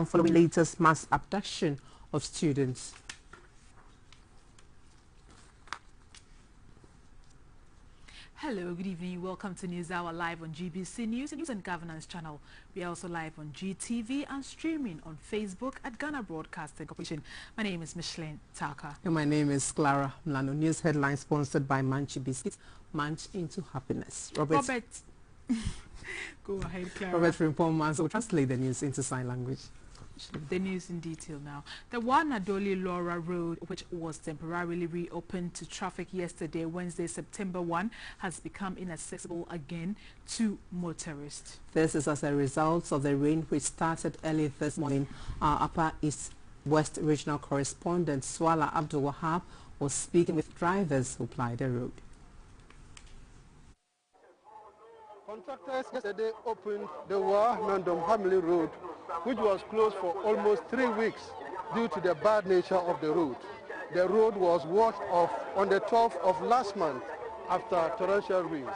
following latest mass abduction of students. Hello, good evening. Welcome to News Hour live on GBC News and Governance channel. We are also live on GTV and streaming on Facebook at Ghana Broadcasting Corporation. My name is Micheline Taka. And my name is Clara Mlano. News headline sponsored by Manchi Biscuits. Manch into happiness. Robert. Go ahead, Clara. Robert Frimpong will translate the news into sign language. The news in detail now. The Wanadoli Laura Road, which was temporarily reopened to traffic yesterday, Wednesday, September 1, has become inaccessible again to motorists. This is as a result of the rain which started early this morning. Our Upper East West Regional Correspondent Swala Abdul Wahab was speaking with drivers who ply the road. Contractors yesterday opened the Nandom Hamley Road, which was closed for almost 3 weeks due to the bad nature of the road. The road was washed off on the 12th of last month after torrential rains.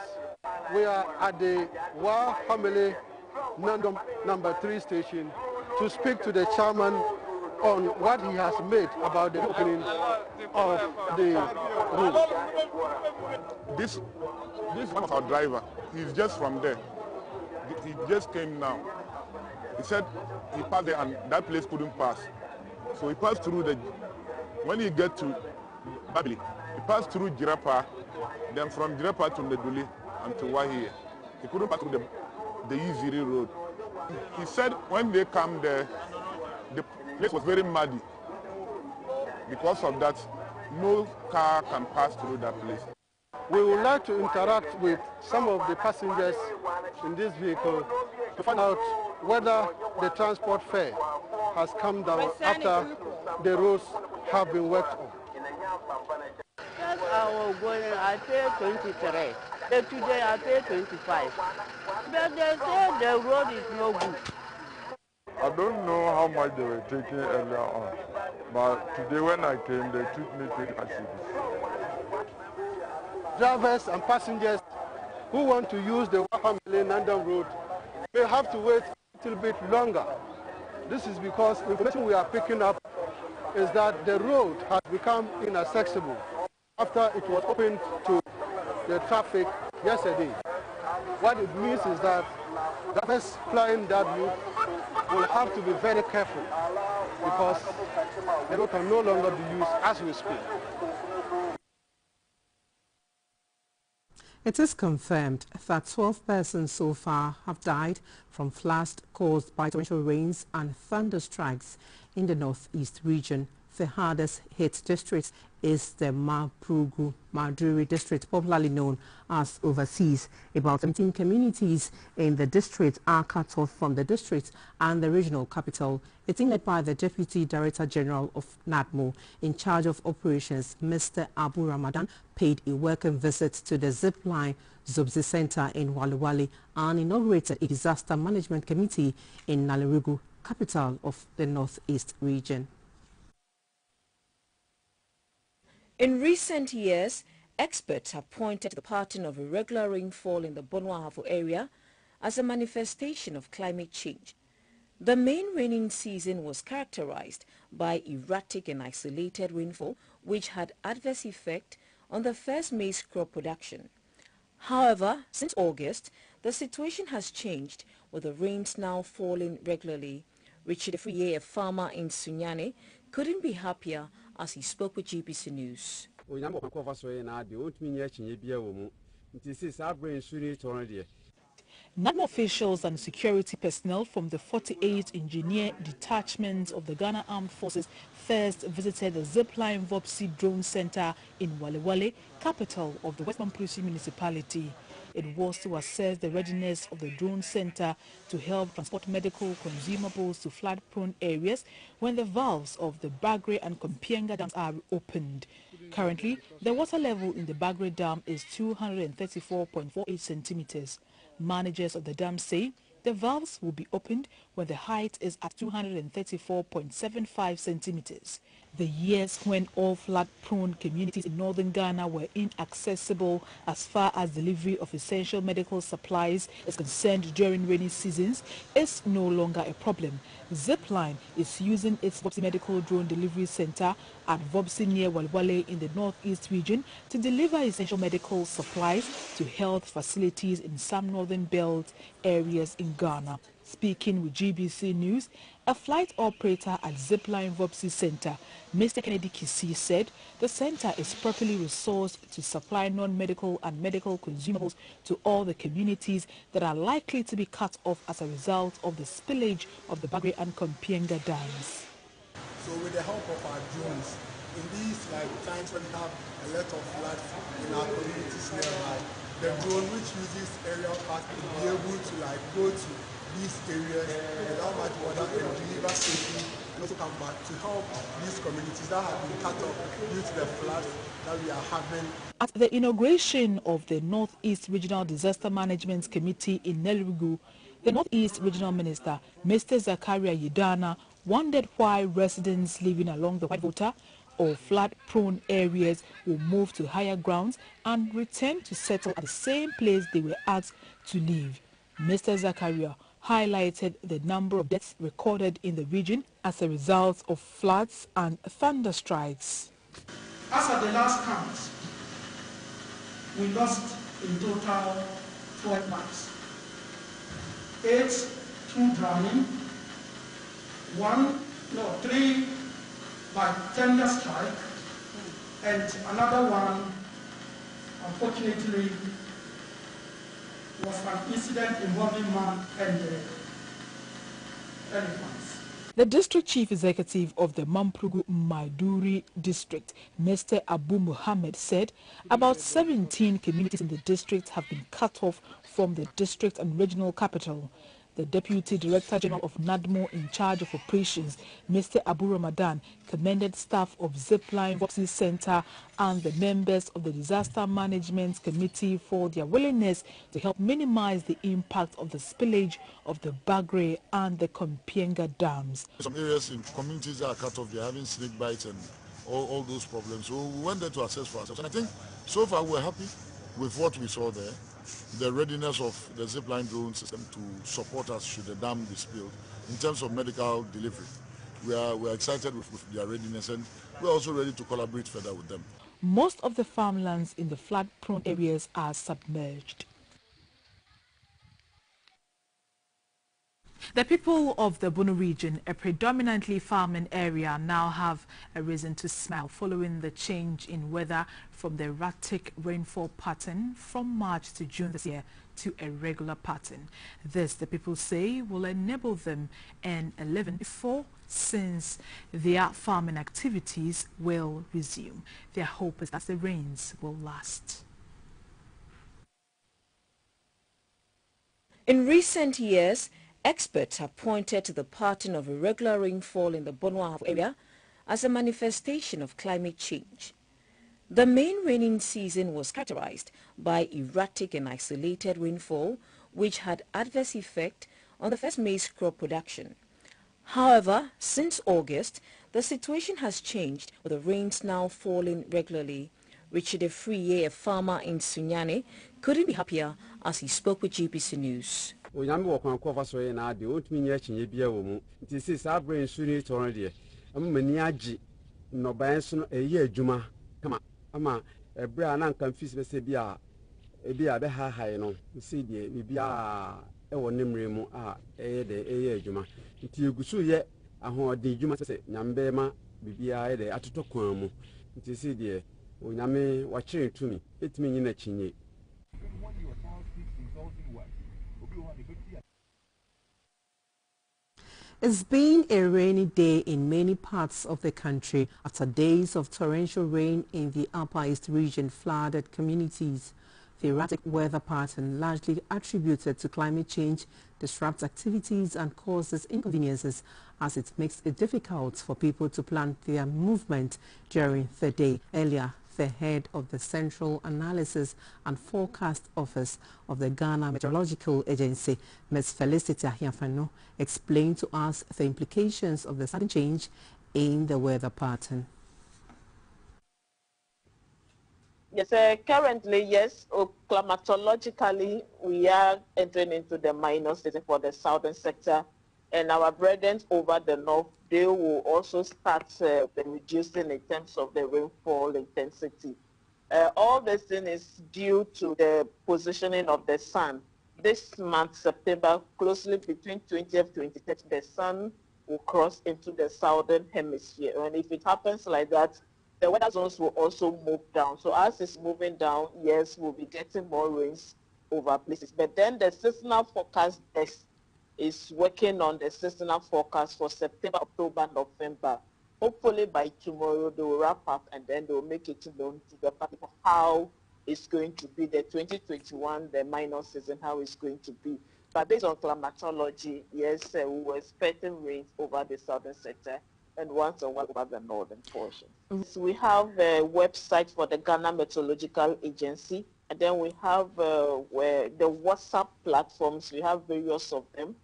We are at the Hamley Nandom number 3 station to speak to the chairman on what he has made about the opening of the road. This one of our driver, he's just from there. He just came now. He said he passed there and that place couldn't pass. So he passed through when he get to Babili, he passed through Jirapa, then from Jirapa to Meduli and to Wahia. He couldn't pass through the Iziri road. He said when they come there, the place was very muddy. Because of that, no car can pass through that place. We would like to interact with some of the passengers in this vehicle to find out whether the transport fare has come down after the roads have been worked on. Yes, I was going, I paid 23. Today I paid 25. But they say the road is no good. I don't know how much they were taking earlier on, but today when I came, they took me to Mercedes. Drivers and passengers who want to use the Wahamele Nandam Road may have to wait a little bit longer. This is because information we are picking up is that the road has become inaccessible after it was opened to the traffic yesterday. What it means is that drivers flying that route will have to be very careful because the road can no longer be used as we speak. It is confirmed that 12 persons so far have died from floods caused by torrential rains and thunder strikes in the northeast region. The hardest hit district is the Mapugu Maduri district, popularly known as overseas. About 17 communities in the district are cut off from the district and the regional capital. It's led by the Deputy Director General of NADMO. In charge of operations, Mr. Abu Ramadan paid a welcome visit to the Zipline Zobzi Center in Waliwali and inaugurated a disaster management committee in Nalirugu, capital of the northeast region. In recent years, experts have pointed to the pattern of irregular rainfall in the Bonwahafo area as a manifestation of climate change. The main raining season was characterized by erratic and isolated rainfall, which had adverse effect on the first maize crop production. However, since August, the situation has changed, with the rains now falling regularly. Richard Friye, a farmer in Sunyane, couldn't be happier as he spoke with GBC News. NADMO officials and security personnel from the 48th Engineer Detachment of the Ghana Armed Forces first visited the Zipline Vopsi Drone Center in Waliwali, capital of the West Mamprusi municipality. It was to assess the readiness of the drone center to help transport medical consumables to flood-prone areas when the valves of the Bagre and Kompienga dams are opened. Currently, the water level in the Bagre Dam is 234.48 centimeters. Managers of the dam say The valves will be opened when the height is at 234.75 centimeters. The years when all flood-prone communities in northern Ghana were inaccessible as far as delivery of essential medical supplies is concerned during rainy seasons is no longer a problem. Zipline is using its Vopsi Medical Drone Delivery Center at Vopsi near Walwale in the northeast region to deliver essential medical supplies to health facilities in some northern belt areas in Ghana. Speaking with GBC News, a flight operator at Zipline Vopsi Center, Mr. Kennedy Kisi, said the center is properly resourced to supply non-medical and medical consumables to all the communities that are likely to be cut off as a result of the spillage of the Bagre and Kompienga dams. So with the help of our drones, in these times when we have a lot of floods in our communities nearby, the drone which uses aerial path will be able to go to these areas without much water and deliver safely and also come back to help these communities that have been cut off due to the floods that we are having. At the inauguration of the Northeast Regional Disaster Management Committee in Nelrugu, the Northeast Regional Minister, Mr. Zakaria Yidana, wondered why residents living along the White Water or flood-prone areas will move to higher grounds and return to settle at the same place they were asked to live. Mr. Zakaria highlighted the number of deaths recorded in the region as a result of floods and thunderstrikes. As at the last count, we lost in total 12 lives. 8 through drowning, 3 by thunderstrike, and another one, unfortunately, was an incident involving man and elephants. The district chief executive of the Mamprugu Maiduri district, Mr. Abu Muhammad, said about 17 communities in the district have been cut off from the district and regional capital. The Deputy Director General of NADMO in charge of operations, Mr. Abu Ramadan, commended staff of Zipline Vopsi Center and the members of the Disaster Management Committee for their willingness to help minimize the impact of the spillage of the Bagre and the Kompienga dams. Some areas in communities that are cut off, they're having snake bites and all those problems. So we went there to assess for ourselves. And I think so far we're happy with what we saw there. The readiness of the Zipline drone system to support us should the dam be spilled. In terms of medical delivery, we are excited with their readiness, and we're also ready to collaborate further with them. Most of the farmlands in the flood-prone areas are submerged. The people of the Bono region, a predominantly farming area, now have a reason to smile following the change in weather from the erratic rainfall pattern from March to June this year to a regular pattern. This, the people say, will enable them earn a living before since their farming activities will resume. Their hope is that the rains will last. In recent years, experts have pointed to the pattern of irregular rainfall in the Bono area as a manifestation of climate change. The main raining season was characterized by erratic and isolated rainfall, which had adverse effect on the first maize crop production. However, since August, the situation has changed, with the rains now falling regularly. Richard Efriye, a farmer in Sunyane, couldn't be happier as he spoke with GBC News. It's been a rainy day in many parts of the country after days of torrential rain in the Upper East region flooded communities. The erratic weather pattern, largely attributed to climate change, disrupts activities and causes inconveniences as it makes it difficult for people to plan their movement during the day. Earlier the head of the Central Analysis and Forecast Office of the Ghana Meteorological Agency, Ms. Felicity Ahiafano, explained to us the implications of the sudden change in the weather pattern. Yes, currently, yes, climatologically, we are entering into the minor season for the southern sector, and our brethren over the north, they will also start reducing in terms of the rainfall intensity. All this thing is due to the positioning of the sun. This month, September, closely between 20th to 23rd, the sun will cross into the southern hemisphere, and if it happens like that, the weather zones will also move down. So as it's moving down, yes, we'll be getting more rains over places. But then the seasonal forecast desk is working on the seasonal forecast for September, October, November. Hopefully by tomorrow they will wrap up and then they will make it known to the public of how it's going to be, the 2021, the minor season, how it's going to be. But based on climatology, yes, we were expecting rains over the southern sector and once in a while over the northern portion. So we have a website for the Ghana Meteorological Agency, and then we have where the WhatsApp platforms, we have various of them.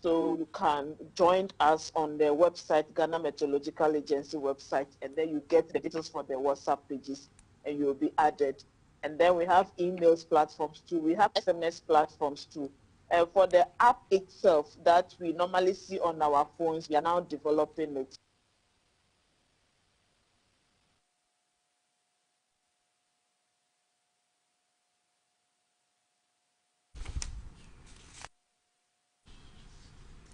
So you can join us on the website, Ghana Meteorological Agency website, and then you get the details for the WhatsApp pages, and you'll be added. And then we have emails platforms too. We have SMS platforms too. For the app itself that we normally see on our phones, we are now developing it.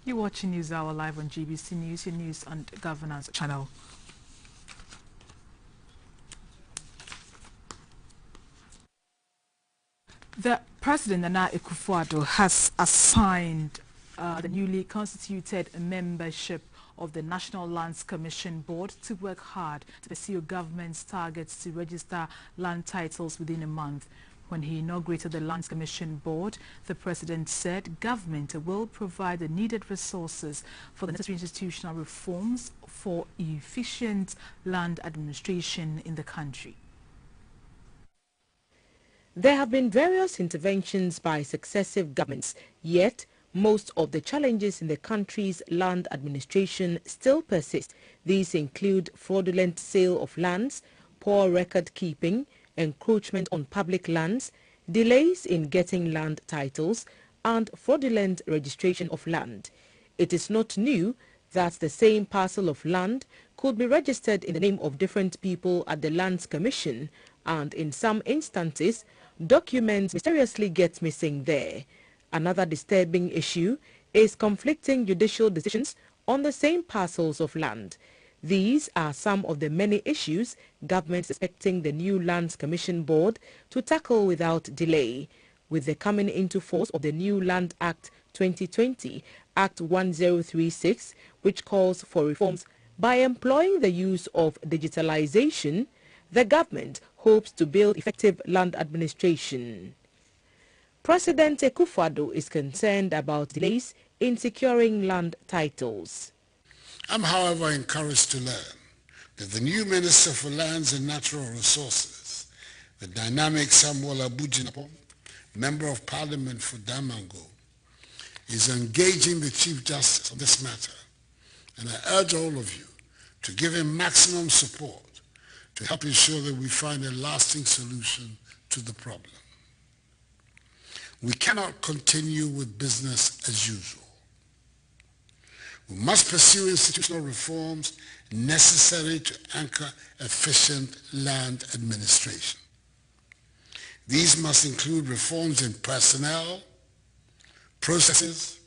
You're watching News Hour live on GBC News, your news and governance channel. The President, Nana Akufo-Addo, has assigned the newly constituted membership of the National Lands Commission Board to work hard to pursue government's targets to register land titles within a month. When he inaugurated the Lands Commission Board, the President said government will provide the needed resources for the necessary institutional reforms for efficient land administration in the country. There have been various interventions by successive governments, yet most of the challenges in the country's land administration still persist. These include fraudulent sale of lands, poor record keeping, encroachment on public lands, delays in getting land titles, and fraudulent registration of land. It is not new that the same parcel of land could be registered in the name of different people at the Lands Commission, and in some instances, documents mysteriously get missing there. Another disturbing issue is conflicting judicial decisions on the same parcels of land. These are some of the many issues government is expecting the new Lands Commission Board to tackle without delay. With the coming into force of the new Land Act 2020, Act 1036, which calls for reforms by employing the use of digitalization, the government hopes to build effective land administration. President Akufo-Addo is concerned about delays in securing land titles. I'm, however, encouraged to learn that the new Minister for Lands and Natural Resources, the dynamic Samuel Abujinapo, Member of Parliament for Damango, is engaging the Chief Justice on this matter, and I urge all of you to give him maximum support to help ensure that we find a lasting solution to the problem. We cannot continue with business as usual. We must pursue institutional reforms necessary to anchor efficient land administration. These must include reforms in personnel, processes,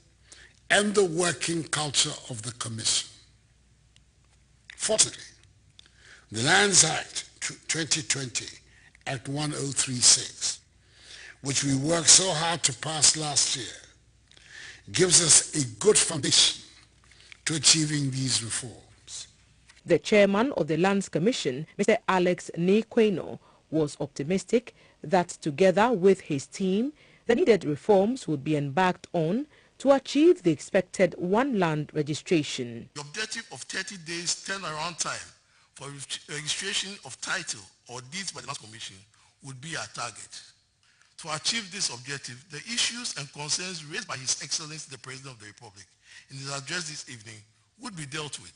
and the working culture of the Commission. Fortunately, the Lands Act 2020, Act 1036, which we worked so hard to pass last year, gives us a good foundation to achieving these reforms. The chairman of the Lands Commission, Mr. Alex Nekweno, was optimistic that together with his team, the needed reforms would be embarked on to achieve the expected one land registration. The objective of 30 days turnaround time for registration of title or deeds by the Lands Commission would be our target. To achieve this objective, the issues and concerns raised by His Excellency the President of the Republic in his address this evening would be dealt with.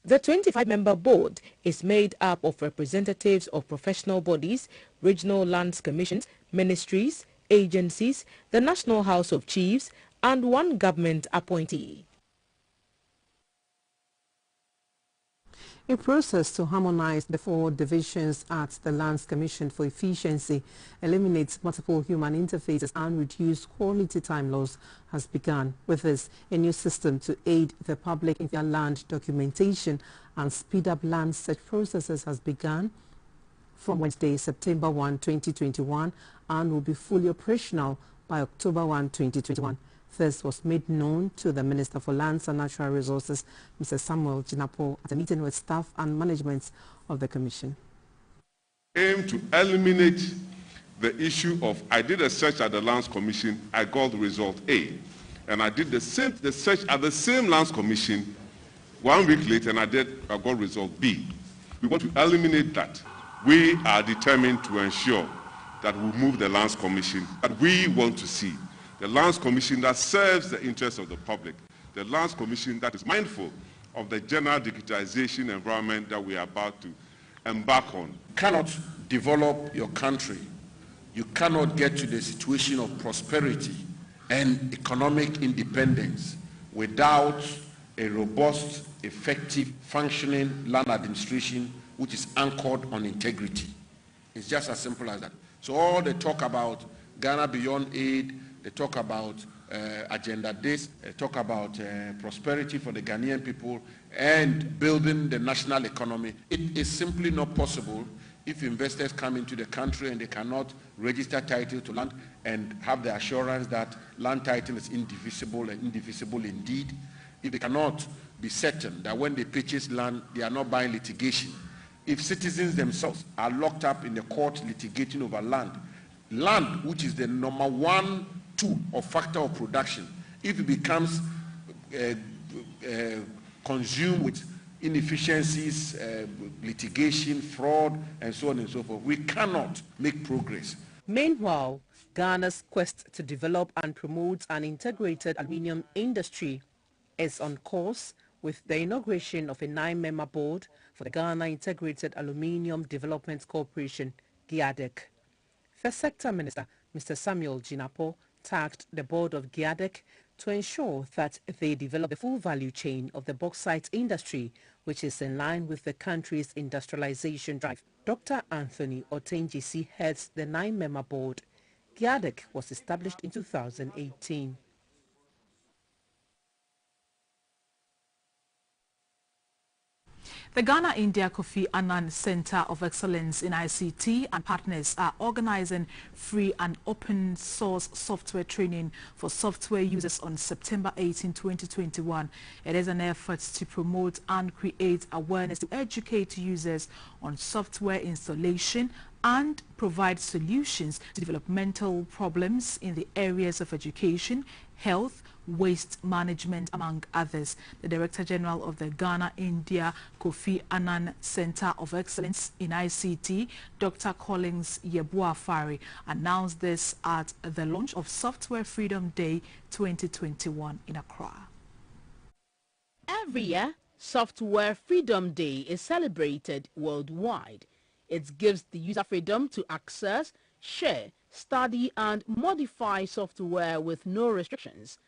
The 25-member board is made up of representatives of professional bodies, regional lands commissions, ministries, agencies, the National House of Chiefs, and one government appointee. A process to harmonize the 4 divisions at the Lands Commission for efficiency, eliminate multiple human interfaces and reduce quality time loss has begun. With this, a new system to aid the public in their land documentation and speed up land search processes has begun from Wednesday, September 1, 2021, and will be fully operational by October 1, 2021. This was made known to the Minister for Lands and Natural Resources, Mr. Samuel Jinapo, at a meeting with staff and management of the Commission. Aim to eliminate the issue of, I did a search at the Lands Commission, I got the result A. And I did the search at the same Lands Commission 1 week later, and I got result B. We want to eliminate that. We are determined to ensure that we move the Lands Commission that we want to see. The Lands Commission that serves the interests of the public. The Lands Commission that is mindful of the general digitization environment that we are about to embark on. You cannot develop your country. You cannot get to the situation of prosperity and economic independence without a robust, effective, functioning land administration which is anchored on integrity. It's just as simple as that. So all the talk about Ghana Beyond Aid, they talk about agenda this, they talk about prosperity for the Ghanaian people and building the national economy. It is simply not possible if investors come into the country and they cannot register title to land and have the assurance that land title is indivisible and indivisible indeed. If they cannot be certain that when they purchase land, they are not buying litigation. If citizens themselves are locked up in the court litigating over land which is the number 1 tool or factor of production, if it becomes consumed with inefficiencies, litigation, fraud, and so on and so forth, we cannot make progress. Meanwhile, Ghana's quest to develop and promote an integrated aluminium industry is on course with the inauguration of a 9-member board for the Ghana Integrated Aluminium Development Corporation, GIADEC. First Sector Minister, Mr. Samuel Jinapo, tasked the board of GIADEC to ensure that they develop the full value chain of the bauxite industry, which is in line with the country's industrialization drive. Dr. Anthony Otenjisi heads the 9-member board. GIADEC was established in 2018. The Ghana-India Kofi Annan Center of Excellence in ICT and partners are organizing free and open source software training for software users on September 18, 2021. It is an effort to promote and create awareness to educate users on software installation and provide solutions to developmental problems in the areas of education, health, waste management, among others. The Director General of the Ghana-India Kofi Annan Center of Excellence in ICT, Dr. Collins Yeboah-Fari, announced this at the launch of Software Freedom Day 2021 in Accra. Every year, Software Freedom Day is celebrated worldwide. It gives the user freedom to access, share, study and modify software with no restrictions.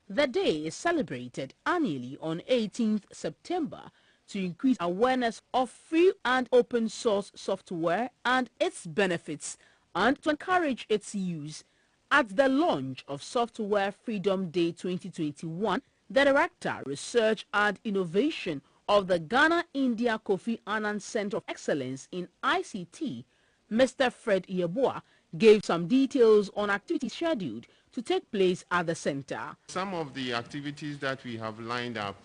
The day is celebrated annually on 18th September to increase awareness of free and open source software and its benefits and to encourage its use. At the launch of Software Freedom Day 2021, the Director, Research and Innovation of the Ghana-India Kofi Annan Center of Excellence in ICT, Mr. Fred Yeboah, gave some details on activities scheduled to take place at the center. Some of the activities that we have lined up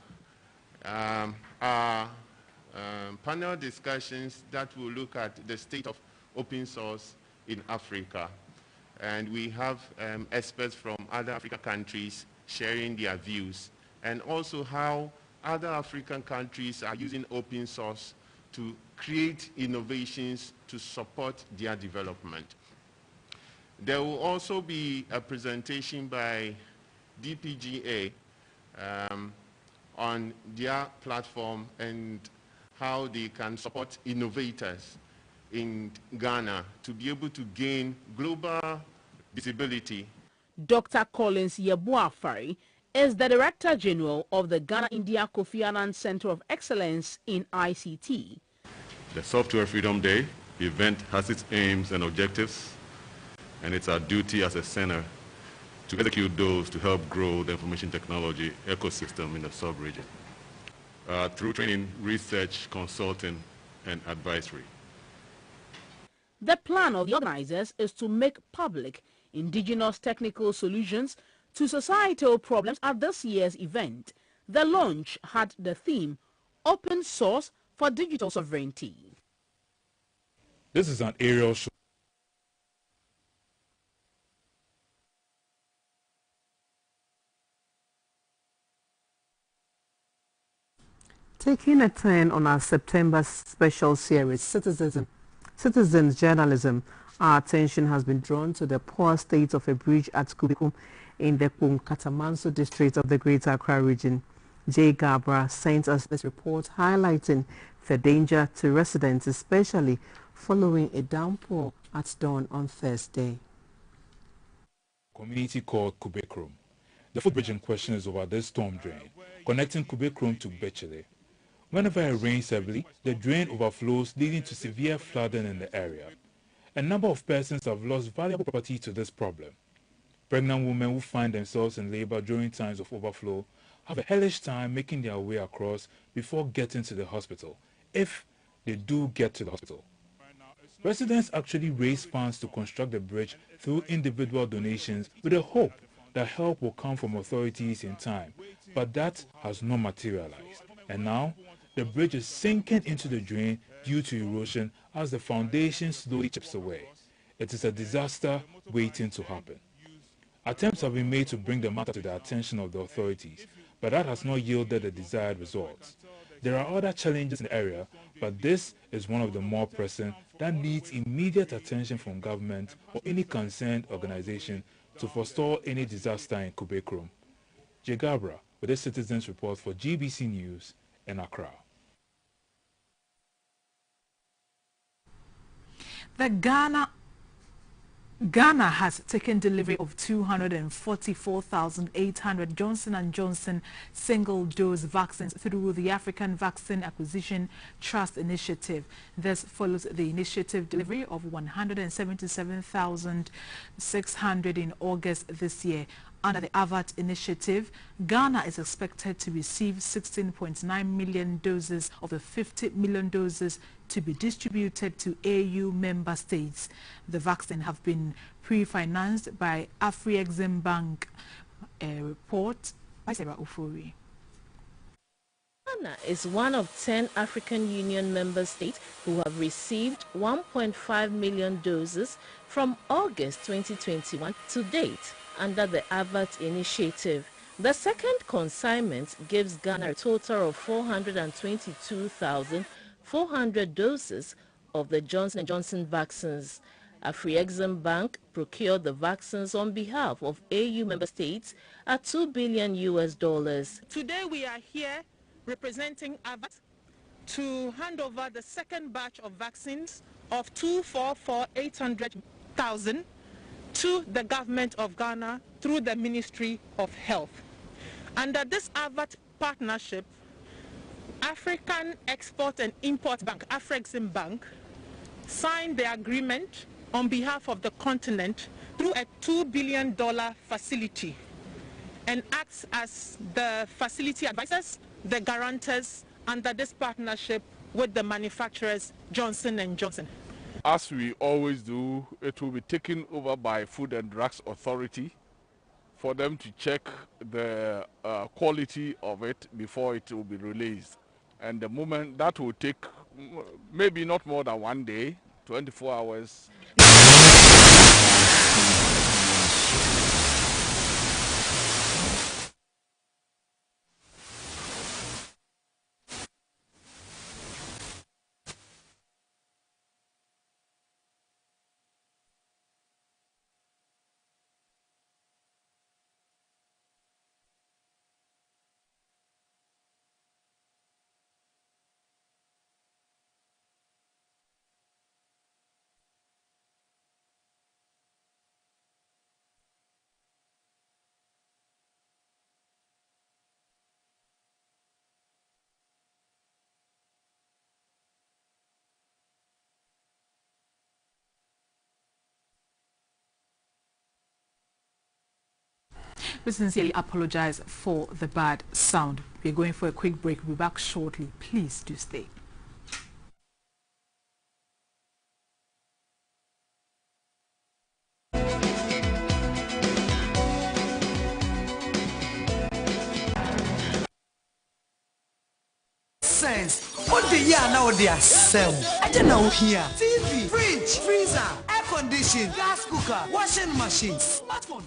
are panel discussions that will look at the state of open source in Africa. And we have experts from other African countries sharing their views, and also how other African countries are using open source to create innovations to support their development. There will also be a presentation by DPGA on their platform and how they can support innovators in Ghana to be able to gain global visibility. Dr. Collins Yeboafari is the Director General of the Ghana-India Kofi Annan Center of Excellence in ICT. The Software Freedom Day event has its aims and objectives, and it's our duty as a center to execute those to help grow the information technology ecosystem in the sub-region through training, research, consulting, and advisory. The plan of the organizers is to make public indigenous technical solutions to societal problems at this year's event. The launch had the theme, Open Source for Digital Sovereignty. This is an aerial show. Taking a turn on our September special series, Citizens Journalism, our attention has been drawn to the poor state of a bridge at Kubikum in the Katamanso district of the Greater Accra region. Jay Gabra sent us this report highlighting the danger to residents, especially following a downpour at dawn on Thursday. Community called Kubekrom. The footbridge in question is over this storm drain, connecting Kubekrom to Bechele. Whenever it rains heavily, the drain overflows, leading to severe flooding in the area. A number of persons have lost valuable property to this problem. Pregnant women who find themselves in labor during times of overflow have a hellish time making their way across before getting to the hospital, if they do get to the hospital. Residents actually raise funds to construct the bridge through individual donations with the hope that help will come from authorities in time, but that has not materialized. And now, the bridge is sinking into the drain due to erosion as the foundation slowly chips away. It is a disaster waiting to happen. Attempts have been made to bring the matter to the attention of the authorities, but that has not yielded the desired results. There are other challenges in the area, but this is one of the more pressing that needs immediate attention from government or any concerned organization to forestall any disaster in Kubekrom. Jegabra with a Citizens Report for GBC News in Accra. Ghana has taken delivery of 244,800 Johnson & Johnson single-dose vaccines through the African Vaccine Acquisition Trust Initiative. This follows the initiative delivery of 177,600 in August this year. Under the AVAT initiative, Ghana is expected to receive 16.9 million doses of the 50 million doses to be distributed to AU member states. The vaccine have been pre-financed by Afrexim Bank. Report by Sarah Ufuri. Ghana is one of 10 African Union member states who have received 1.5 million doses from August 2021 to date under the AVAT initiative. The second consignment gives Ghana a total of 422,400 doses of the Johnson & Johnson vaccines. Afrexim Bank procured the vaccines on behalf of AU member states at $2 billion. Today we are here representing AVAT to hand over the second batch of vaccines of 244,800,000 to the government of Ghana through the Ministry of Health. Under this AVAT partnership, African Export and Import Bank, Afrexim Bank, signed the agreement on behalf of the continent through a $2 billion facility and acts as the facility advisors, the guarantors under this partnership with the manufacturers Johnson & Johnson. As we always do, it will be taken over by Food and Drugs Authority for them to check the quality of it before it will be released. And the moment that will take maybe not more than 1 day, 24 hours. We sincerely apologize for the bad sound. We're going for a quick break. We'll be back shortly. Please do stay. What the year now they are selling? I don't know here. TV, fridge, freezer, air conditioning, gas cooker, washing machine, smartphone.